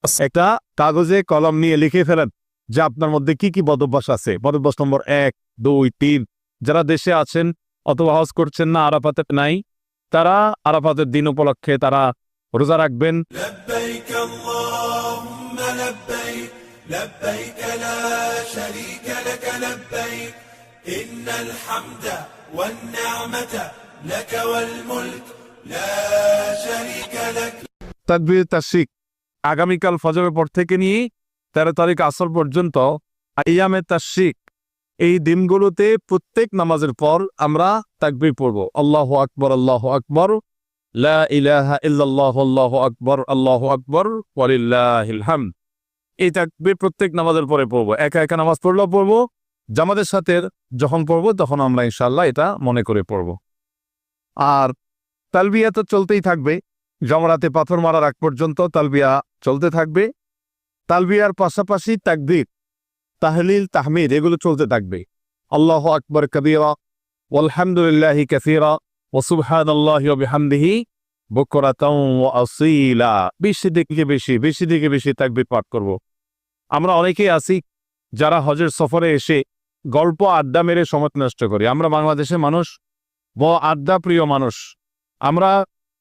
একটা কাগজে কলম নিয়ে লিখে ফেলেন যে আপনার মধ্যে কি কি বদভ্যাস আছে। বদভ্যাস নম্বর 1, 2, 3। যারা দেশে আছেন অথবা হজ করছেন না, আরাফাতে নাই, তারা আরাফাতের দিন উপলক্ষে তারা রোজা রাখবেন। لبيك اللهم لبيك لبيك لا شريك لك لبيك إن الحمد والنعمة لك والملك لا شريك لك। তাকবীর তাশরিক আগামীকাল ফজরের পর থেকে নিয়ে 13 তারিখ আসর পর্যন্ত আইয়ামে তাশরিক, এই দিনগুলোতে প্রত্যেক নামাজের পর আমরা তাকবীর পড়ব। আল্লাহু আকবার, আল্লাহু আকবার, লা ইলাহা ইল্লাল্লাহ, আল্লাহু আকবার, আল্লাহু আকবার, ওয়ালিল্লাহিল হামদ। এই তাকবীর প্রত্যেক নামাজের পরে পড়ব। একা একা নামাজ পড়লেও পড়ব, জামাতের সাথে যখন পড়ব তখন আমরা ইনশাআল্লাহ এটা মনে করে পড়ব। আর তালবিয়া তো চলতেই থাকবে, জমরাতে পাথর মারার আগ পর্যন্ত তালবিয়া চলতে থাকবে। তালবিয়ার পাশাপাশি তাকবীর, তাহলিল, তাহমিদ এগুলো চলতে থাকবে। আল্লাহু আকবার কাবীরা ওয়ালহামদুলিল্লাহি কাসীরা ওয়া সুবহানাল্লাহি ওয়া বিহামদিহি বুকরাতাও ওয়া আসীলা। বেশি থেকে বেশি তাকবীর পাঠ করব। আমরা অনেকেই আছি যারা হজের সফরে এসে গল্প আড্ডা মেরে সময় নষ্ট করি। আমরা বাংলাদেশের মানুষ বড় আড্ডা প্রিয় মানুষ। আমরা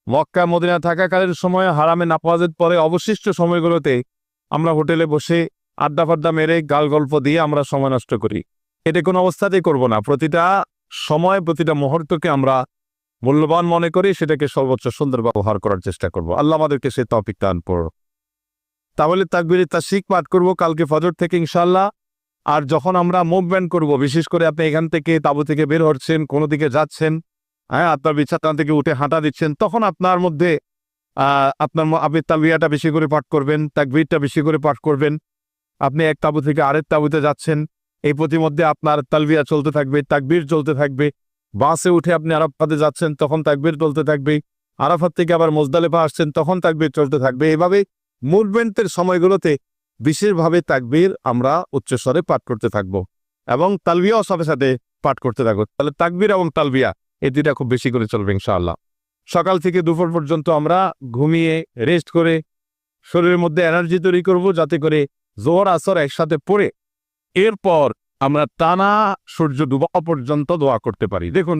মক্কা মদিনা থাকাকালীন সময়ে হারামে নামাজের পরে অবশিষ্ট সময়গুলোতে আমরা হোটেলে বসে আড্ডা ফাড্ডা মেরে গাল গল্প দিয়ে আমরা সময় নষ্ট করি। এটা কোনো অবস্থাতেই করব না। প্রতিটা সময়, প্রতিটা মুহূর্তকে আমরা মূল্যবান মনে করি, সেটাকে সর্বোচ্চ সুন্দর ব্যবহার করার চেষ্টা করব। আল্লাহ আমাদেরকে সে তৌফিক দান করুন। তাহলে তাকবীরে তাশরিক পাঠ করব কালকে ফজর থেকে ইনশাআল্লাহ। আর যখন আমরা মুভমেন্ট করব, বিশেষ করে আপনি এখান থেকে তাঁবু থেকে বের হচ্ছেন, কোনো দিকে যাচ্ছেন, হ্যাঁ, আপনার বিছানা থেকে উঠে হাঁটা দিচ্ছেন, তখন আপনার মধ্যে আপনি তালবিয়াটা বেশি করে পাঠ করবেন, তাকবীরটা বেশি করে পাঠ করবেন। আপনি এক তাঁবু থেকে আরেক তাঁবুতে যাচ্ছেন, এই প্রতিমধ্যে আপনার তালবিয়া চলতে থাকবে, তাকবীর চলতে থাকবে। বাসে উঠে আপনি আরাফাতে যাচ্ছেন, তখন তাকবীর চলতে থাকবে। আরাফাত থেকে আবার মুজদালিফা আসছেন, তখন তাকবীর চলতে থাকবে। এভাবে মুভমেন্টের সময়গুলোতে বিশেষভাবে তাকবীর আমরা উচ্চস্বরে পাঠ করতে থাকব এবং তালবিয়াও সাথে সাথে পাঠ করতে থাকবো। তাহলে তাকবীর এবং তালবিয়া এই দুইটা খুব বেশি করে চলবে ইনশাআল্লাহ। সকাল থেকে দুপুর পর্যন্ত আমরা ঘুমিয়ে রেস্ট করে শরীরের মধ্যে এনার্জি তৈরি করব, যাতে করে জোহর আসর একসাথে পড়ে এরপর আমরা টানা সূর্য ডুবা পর্যন্ত দোয়া করতে পারি। দেখুন,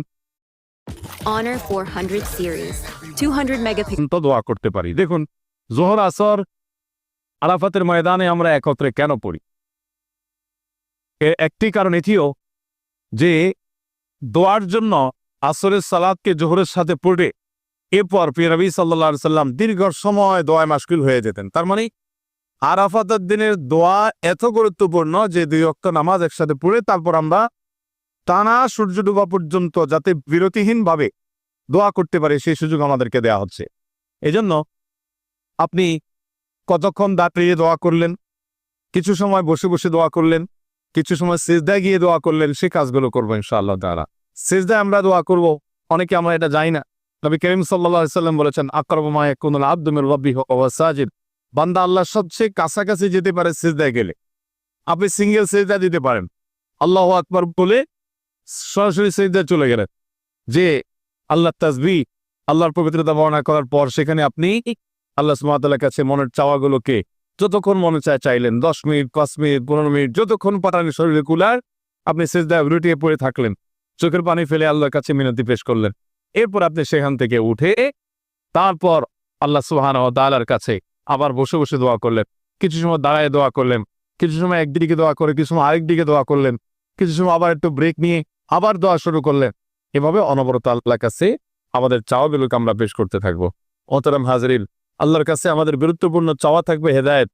Honor 400 series, 200 megapixel. দোয়া করতে পারি। দেখুন, জোহর আসর আরাফাতের ময়দানে আমরা একত্রে কেন পড়ি? এর একটি কারণ এটিও যে দোয়ার জন্য আসরের সালাতকে জোহরের সাথে পড়ে এরপর প্রিয় নবী সাল্লাল্লাহু আলাইহি সাল্লাম দীর্ঘ সময় দোয়ায় মাশগুল হয়ে যেতেন। তার মানে আরাফাতের দিনের দোয়া এত গুরুত্বপূর্ণ যে 2 ওয়াক্ত নামাজ একসাথে পড়ে তারপর আমরা টানা সূর্য ডুবা পর্যন্ত যাতে বিরতিহীনভাবে দোয়া করতে পারি, সেই সুযোগ আমাদেরকে দেয়া হচ্ছে। এজন্য আপনি কতক্ষণ দাঁড়িয়ে দোয়া করলেন, কিছু সময় বসে বসে দোয়া করলেন, কিছু সময় সিজদায় গিয়ে দোয়া করলেন, সে কাজগুলো করবো ইনশাআল্লাহ তাআলা। সিজদায় আমরা দোয়া করব, অনেকে আমরা এটা জানি না। নবী করিম সাল্লাল্লাহু আলাইহি সাল্লাম বলেছেন, আকরাবু মা ইয়াকুনুল আবদু মির রাব্বিহি ওয়া হুয়া সাজিদ। বান্দা আল্লাহর সবচেয়ে কাছাকাছি যেতে পারে সিজদায় গেলে। আপনি সিঙ্গেল সিজদা দিতে পারেন, আল্লাহু আকবার বলে সরাসরি সিজদায় চলে গেলেন, যে আল্লাহর তাসবিহ, আল্লাহর পবিত্রতা বর্ণনা করার পর সেখানে আপনি আল্লাহ সুবহানাহু ওয়া তাআলার কাছে মনের চাওয়াগুলোকে যতক্ষণ মনে চায় চাইলেন, 10 মিনিট, 5 মিনিট, 15 মিনিট, যতক্ষণ পাটানি শরীরে কুলার আপনি সিজদায় লুটিয়ে পড়ে থাকলেন, চোখের পানি ফেলে আল্লাহর কাছে মিনতি পেশ করলেন। এরপর আপনি সেখান থেকে উঠে তারপর আল্লাহ সুবহানাহু ওয়া তাআলার কাছে আবার বসে বসে দোয়া করলেন, কিছু সময় দাঁড়ায় দোয়া করলেন, কিছু সময় একদিকে দোয়া করে কিছু সময় আরেক দিকে দোয়া করলেন, কিছু সময় আবার একটু ব্রেক নিয়ে আবার দোয়া শুরু করলেন। এভাবে অনবরত আল্লাহর কাছে আমাদের চাওয়াগুলোকে আমরা পেশ করতে থাকবো। মোহতারাম হাজরিন, আল্লাহর কাছে আমাদের গুরুত্বপূর্ণ চাওয়া থাকবে হেদায়েত।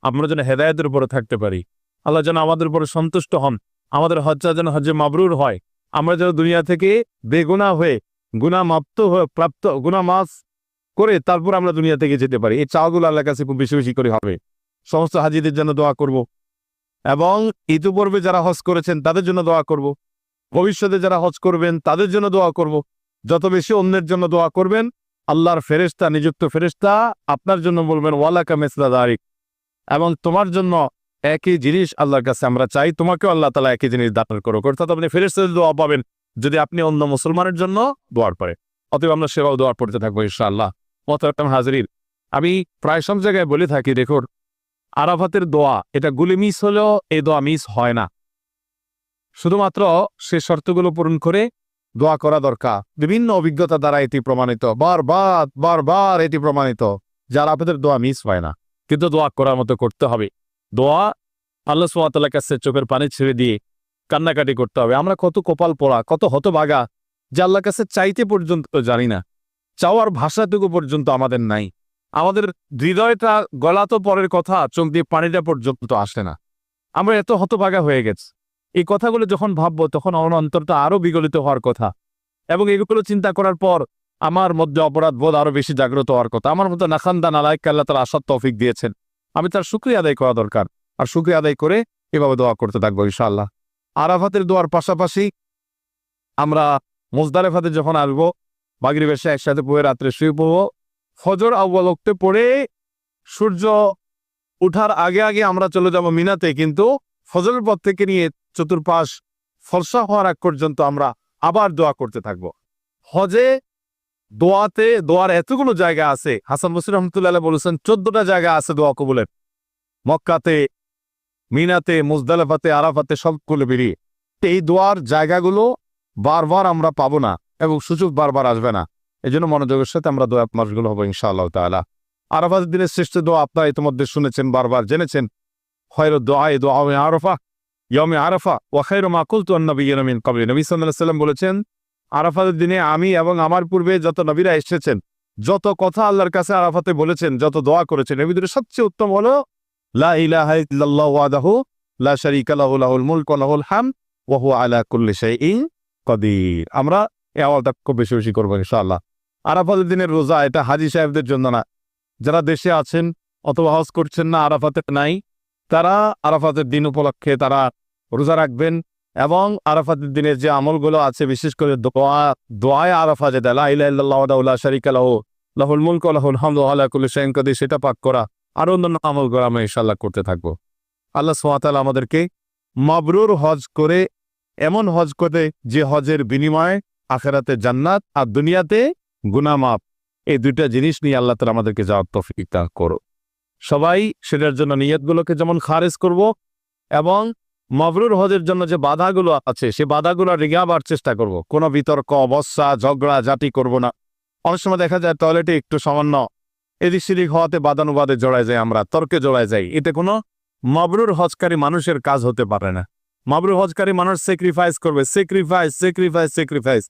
আমরা যেন হেদায়েতের উপরে থাকতে পারি, আল্লাহ যেন আমাদের উপরে সন্তুষ্ট হন, আমাদের হজ্জা যেন হজ্জে মাবরুর হয়, আমরা যেন দুনিয়া থেকে বেগুনাহ হয়ে গুনাহমাপ্ত হয়ে প্রাপ্ত গুনাহ মাফ করে তারপর আমরা দুনিয়া থেকে যেতে পারি। এই চাওয়াগুলো আল্লাহর কাছে খুব বেশি বেশি করে হবে। সমস্ত হাজিদের জন্য দোয়া করব এবং ইতিপূর্বে যারা হজ করেছেন তাদের জন্য দোয়া করব, ভবিষ্যতে যারা হজ করবেন তাদের জন্য দোয়া করব। যত বেশি অন্যের জন্য দোয়া করবেন, আল্লাহর ফেরেশতা, নিযুক্ত ফেরেশতা আপনার জন্য বলবেন ওয়ালাকা মিসলা যালিক, এবং তোমার জন্য একই জিনিস আল্লাহর কাছে আমরা চাই, তোমাকেও আল্লাহ তাআলা একই জিনিস দান করুক। অর্থাৎ আপনি ফেরেশতাদের দোয়া পাবেন যদি আপনি অন্য মুসলমানের জন্য দোয়ার পরে। অতএব আমরা সেবাও দোয়া পড়তে থাকবো ইনশাআল্লাহ। মোহতারাম হাজরিন, আমি প্রায় সব জায়গায় বলে থাকি, দেখুন, আরাফাতের দোয়া এটা গুলি মিস হলেও এই দোয়া মিস হয় না। শুধুমাত্র সে শর্তগুলো পূরণ করে দোয়া করা দরকার। বিভিন্ন অভিজ্ঞতা দ্বারা এটি প্রমাণিত, বারবার এটি প্রমাণিত যে আরাফাতের দোয়া মিস হয় না। কিন্তু দোয়া করার মতো করতে হবে। দোয়া আল্লাহ সুবহানাহু ওয়া তাআলার কাছে চোখের পানি ছেড়ে দিয়ে কান্নাকাটি করতে হবে। আমরা কত কপাল পোড়া, কত হতভাগা যে আল্লাহর কাছে চাইতে পর্যন্ত জানি না, চাওয়ার ভাষাটুকু পর্যন্ত আমাদের নাই। আমাদের হৃদয়টা গলা তো পরের কথা, চোখ দিয়ে পানিটা পর্যন্ত আসে না। আমরা এত হতভাগা হয়ে গেছি। এই কথাগুলো যখন ভাববো তখন আমার অন্তরটা আরো বিগলিত হওয়ার কথা, এবং এগুলো চিন্তা করার পর আমার মধ্যে অপরাধ বোধ আরো বেশি জাগ্রত হওয়ার কথা। আমার মধ্যে নাখান্দা নালায়েককে আল্লাহ তাআলা আসার তৌফিক দিয়েছেন, আমি তার শুকরিয়া আদায় করা দরকার। আর শুকরিয়া আদায় করে এভাবে দোয়া করতে থাকবো ইনশাআল্লাহ। আরাফাতের দোয়ার পাশাপাশি আমরা মুজদালিফাতে যখন আসবো, মাগরিব এশা একসাথে পড়ে রাত্রে শুয়ে পড়বো। ফজর আউয়াল ওয়াক্তে পড়ে সূর্য উঠার আগে আগে আমরা চলে যাব মিনাতে, কিন্তু ফজরের পর থেকে নিয়ে চতুর্পাশ ফর্সা হওয়ার আগ পর্যন্ত আমরা আবার দোয়া করতে থাকবো। হজে দোয়ার এতগুলো জায়গা আছে, হাসান বসরি রহমতুল্লাহ আলাইহি বলেছেন 14টা জায়গা আছে দোয়া কবুলের। মক্কাতে, মিনাতে, মুজদালিফাতে, আরাফাতে সবগুলো বেরিয়ে। এই দোয়ার জায়গাগুলো বারবার আমরা পাবো না এবং সুযোগ বারবার আসবে না। এই জন্য মনোযোগের সাথে আমরা দোয়া মাসগুলো হবো ইনশাআল্লাহ তাআলা। আরাফাতের দিনের শ্রেষ্ঠ দোয়া আপনারা ইতিমধ্যে শুনেছেন, বারবার জেনেছেন। খায়রুদ দুআই দুআউ আরাফা ইয়াউমে আরাফা ওয়া খায়রু মা কুলতু আন-নাবিয়্যুনা মিন ক্বাবলি। নবী সাল্লাল্লাহু আলাইহি ওয়াসাল্লাম বলেছেন, আরাফাতের দিনে আমি এবং আমার পূর্বে যত নবীরা এসেছেন, যত কথা আল্লাহর কাছে আরাফাতে বলেছেন, যত দোয়া করেছেন, এর ভিতরে সবচেয়ে উত্তম হলো লা ইলাহা ইল্লাল্লাহু ওয়াহদাহু লা শারীকা লাহু লাহুল মুলকু ওয়া লাহুল হামদ ওয়া হুয়া আলা কুল্লি শাইইন কাদির। আমরা এই আমলটা খুব বেশি বেশি করবো ইনশাআল্লাহ। আরাফাতের দিনের রোজা এটা হাজী সাহেবদের জন্য না, যারা দেশে আছেন অথবা হজ করছেন না, আরাফাতে নাই, তারা আরাফাতের দিন উপলক্ষে তারা রোজা রাখবেন। এবং আরাফাতের দিনের যে আমলগুলো আছে, বিশেষ করে দোয়ায়ে আরাফা, যেটা লা ইলাহা ইল্লাল্লাহু ওয়াহদাহু লা শারীকা লাহু লাহুল মুলকু ওয়া লাহুল হামদু ওয়া আলা কুল্লি শাইইন কাদির, সেটা পাঠ করা আর অন্যান্য আমলগুলো আমরা ইনশাআল্লাহ করতে থাকবো। আল্লাহ সুবহানাহু ওয়া তাআলা আমাদেরকে মাবরুর হজ করে, এমন হজ করে যে হজের বিনিময়ে আখিরাতে জান্নাত আর দুনিয়াতে গুনাহ মাফ, এই দুইটা জিনিস নিয়ে আল্লাহ তাআলা আমাদেরকে যাওয়ার তৌফিক দান করো। সবাই সেটার জন্য নিয়তগুলোকে যেমন খারিজ করব, এবং মাবরুর হজের জন্য যে বাধাগুলো আছে সে বাধাগুলো রিগাবার চেষ্টা করব। কোনো বিতর্ক, অবস্থা, ঝগড়া জাতি করব না। অনেক সময় দেখা যায় টয়লেটে একটু সামান্য এদিক সেদিক হওয়াতে বাদানুবাদে জড়ায় যাই, আমরা তর্কে জড়ায় যাই। এতে কোনো মাবরুর হজকারী মানুষের কাজ হতে পারে না। মাবরুর হজকারী মানুষ স্যাক্রিফাইস করবে, স্যাক্রিফাইস,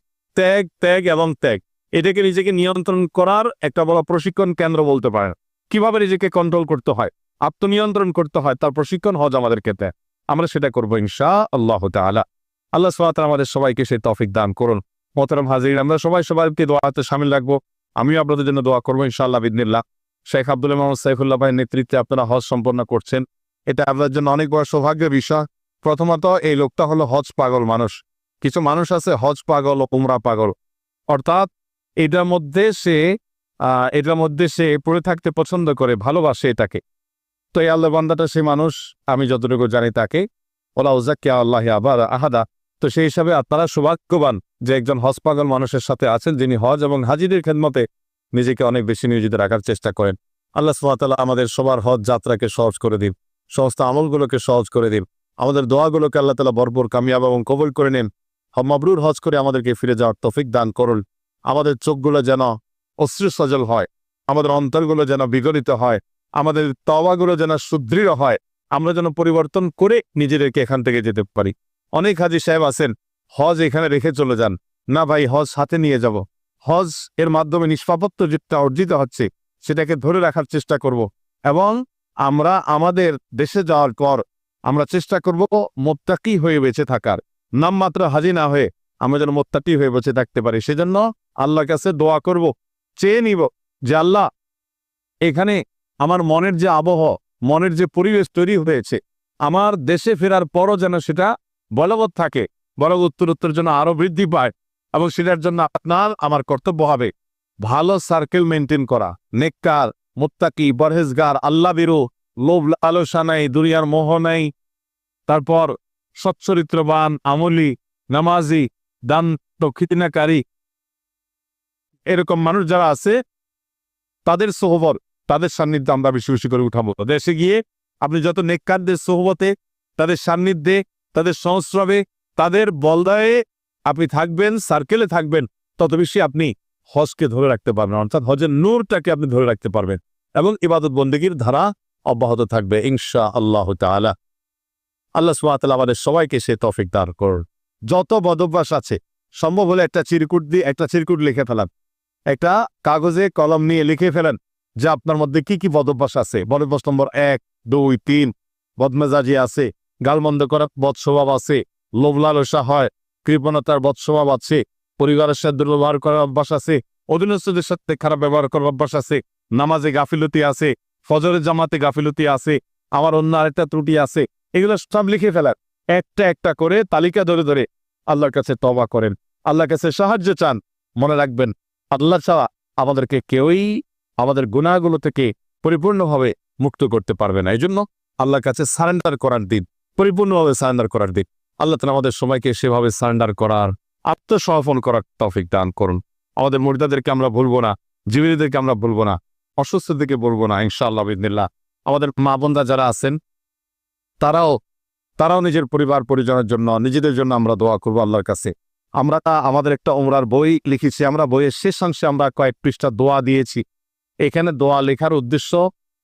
ত্যাগ এবং ত্যাগ। এটাকে নিজেকে নিয়ন্ত্রণ করার একটা বড় প্রশিক্ষণ কেন্দ্র বলতে পারেন। কিভাবে নিজেকে কন্ট্রোল করতে হয়, আত্মনিয়ন্ত্রণ করতে হয়, তার প্রশিক্ষণ হজ আমাদেরকে দেয়। আমরা সেটা করবো ইনশাআল্লাহ তাআলা। আল্লাহ সুবহানাহু ওয়া তাআলা আমাদের সবাইকে সেই তৌফিক দান করুন। মোহতারাম হাজিরিন, আমরা সবাইকে দোয়াতে শামিল রাখবো। আমিও আপনাদের জন্য দোয়া করবো ইনশাআল্লাহ বিইذনিল্লাহ। শেখ আব্দুল মোহাম্মদ সাইফুল্লাহ ভাইয়ের নেতৃত্বে আপনারা হজ সম্পন্ন করছেন, এটা আপনাদের জন্য অনেক বড় সৌভাগ্যের বিষয়। প্রথমত, এই লোকটা হলো হজ পাগল মানুষ। কিছু মানুষ আছে হজ পাগল ও উমরা পাগল, অর্থাৎ এটার মধ্যে সে পড়ে থাকতে পছন্দ করে, ভালোবাসে এটাকে। তো এই আল্লাহ বান্দাটা সে মানুষ, আমি যতটুকু জানি তাকে ওলা উযাক্কি আল্লাহি আহাদা। তো সেই হিসাবে আপনারা সৌভাগ্যবান যে একজন হজ পাগল মানুষের সাথে আছেন, যিনি হজ এবং হাজিদের খেদমতে নিজেকে অনেক বেশি নিয়োজিত রাখার চেষ্টা করেন। আল্লাহ সুবহানাহু ওয়া তাআলা আমাদের সবার হজ যাত্রাকে সহজ করে দিন, সমস্ত আমলগুলোকে সহজ করে দিন, আমাদের দোয়াগুলোকে আল্লাহ তাআলা ভরপুর কামিয়াব এবং কবুল করে নেন। মাবরুর হজ করে আমাদেরকে ফিরে যাওয়ার তৌফিক দান করুন। আমাদের চোখগুলো যেন অশ্রু সজল হয়, আমাদের অন্তরগুলো যেন বিগলিত হয়, আমাদের তওবাগুলো যেন সুদৃঢ় হয়, আমরা যেন পরিবর্তন করে নিজেদেরকে এখান থেকে যেতে পারি। অনেক হাজী সাহেব আছেন হজ এখানে রেখে চলে যান, না ভাই হজ সাথে নিয়ে যাব। হজ এর মাধ্যমে নিষ্পাপত্য যেটা অর্জিত হচ্ছে সেটাকে ধরে রাখার চেষ্টা করব, এবং আমরা আমাদের দেশে যাওয়ার পর আমরা চেষ্টা করব মুত্তাকি হয়ে বেঁচে থাকার, নামমাত্র হাজী না হয়ে আমরা যেন মুত্তাকি হয়ে বেঁচে থাকতে পারি। সেজন্য আল্লাহর কাছে দোয়া করব, চেয়ে নিব যে আল্লাহ, এখানে আমার মনের যে আবহ, মনের যে পরিবেশ তৈরি হয়েছে, আমার দেশে ফেরার পরও যেন সেটা বলবৎ থাকে, বরং উত্তরোত্তর যেন আরো বৃদ্ধি পায়। এবং সেটার জন্য আমার কর্তব্য হবে ভালো সার্কেল মেনটেন করা, নেককার, মুত্তাকি, পরহেজগার, আল্লাহ বিরু, লোভ লালসা নাই, দুনিয়ার মোহ নাই, তারপর সচ্চরিত্রবান, আমলি, নামাজি, দান দক্ষিণাকারী, এরকম মানুষ যারা আছে তাদের সোহবত, তাদের সান্নিধ্যে আমরা বেশি বেশি করে উঠাবো। দেশে গিয়ে আপনি যত নেককারদের সোহবতে, তাদের সান্নিধ্যে, তাদের সংস্রবে, তাদের বলদায়ে আপনি থাকবেন, সার্কেলে থাকবেন, তত বেশি আপনি হজকে ধরে রাখতে পারবেন, অর্থাৎ হজের নূরটাকে আপনি ধরে রাখতে পারবেন এবং ইবাদত বন্দেগীর ধারা অব্যাহত থাকবে ইনশাআল্লাহ তাআলা। আল্লাহ সুবহানাহু ওয়া তাআলা আমাদের সবাইকে সে তৌফিক দান করুন। যত বদভ্যাস আছে সম্ভব হলে একটা চিরকুট লিখে ফেলান, একটা কাগজে কলম নিয়ে লিখে ফেলেন যে আপনার মধ্যে কি কি বদভ্যাস আছে। বদভ্যাস নম্বর 1, 2, 3, বদমেজাজি আছে, গালমন্দ করার বদস্বভাব আছে, লোভ লালসা হয়, কৃপণতার বদস্বভাব আছে, পরিবারের সাথে দুর্ব্যবহার করার অভ্যাস আছে, অধীনস্থদের সাথে খারাপ ব্যবহার করার অভ্যাস আছে, নামাজে গাফিলতি আছে, ফজরের জামাতে গাফিলতি আছে, আমার অন্য আরেকটা ত্রুটি আছে। এগুলো সব লিখে ফেলার, একটা একটা করে তালিকা ধরে ধরে আল্লাহর কাছে তওবা করেন, আল্লাহর কাছে সাহায্য চান। মনে রাখবেন, আল্লাহ ছাড়া আমাদেরকে কেউই আমাদের গুনাহগুলো থেকে পরিপূর্ণভাবে মুক্ত করতে পারবে না। এই জন্য আল্লাহর কাছে সারেন্ডার করার দিন, পরিপূর্ণভাবে সারেন্ডার করার দিন। আল্লাহ তাআলা আমাদের সবাইকে সেভাবে সারেন্ডার করার, আত্মসমর্পণ করার তৌফিক দান করুন। আমাদের মুর্দাদেরকে আমরা ভুলবো না, জীবিতদেরকে আমরা ভুলবো না, অসুস্থদেরকে বলবো না ইনশাআল্লাহ বিইذনিল্লাহ। আমাদের মা বোনরা যারা আছেন তারাও নিজের পরিবার পরিজনের জন্য, নিজেদের জন্য আমরা দোয়া করবো আল্লাহর কাছে। আমরা আমাদের একটা উমরার বই লিখেছি, আমরা বইয়ের শেষাংশে আমরা কয়েক পৃষ্ঠা দোয়া দিয়েছি। এখানে দোয়া লেখার উদ্দেশ্য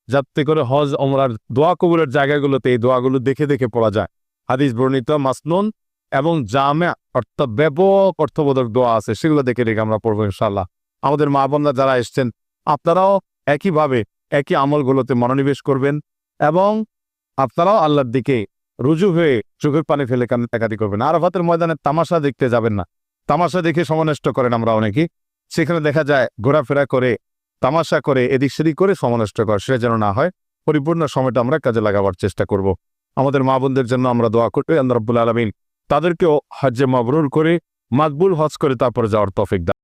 যাতে করে হজ উমরার দোয়া কবুলের জায়গাগুলোতে এই দোয়াগুলো দেখে দেখে পড়া যায়। হাদিস বর্ণিত মাসনুন এবং জামে অর্থাৎ ব্যাপক অর্থবোধক দোয়া আছে, সেগুলো দেখে দেখে আমরা পড়বো ইনশাআল্লাহ। আমাদের মা বোনরা যারা এসছেন আপনারাও একইভাবে একই আমলগুলোতে মনোনিবেশ করবেন এবং আপনারাও আল্লাহর দিকে রুজু হয়ে চোখের পানি ফেলে কান্নাকাটি করবেন। আরাফাতের ময়দানে তামাশা দেখতে যাবেন না, তামাশা দেখে সমনষ্ট করেন আমরা অনেকেই, সেখানে দেখা যায় ঘোরাফেরা করে, তামাশা করে, এদিক সেদিক করে সমনষ্ট করে, সেটা যেন না হয়। পরিপূর্ণ সময়টা আমরা কাজে লাগাবার চেষ্টা করব। আমাদের মা বোনদের জন্য আমরা দোয়া করতে আল্লাহ রাব্বুল আলামিন তাদেরকেও হজ্জে মাবরুর করে, মাকবুল হজ করে তারপরে যাওয়ার তৌফিক দান।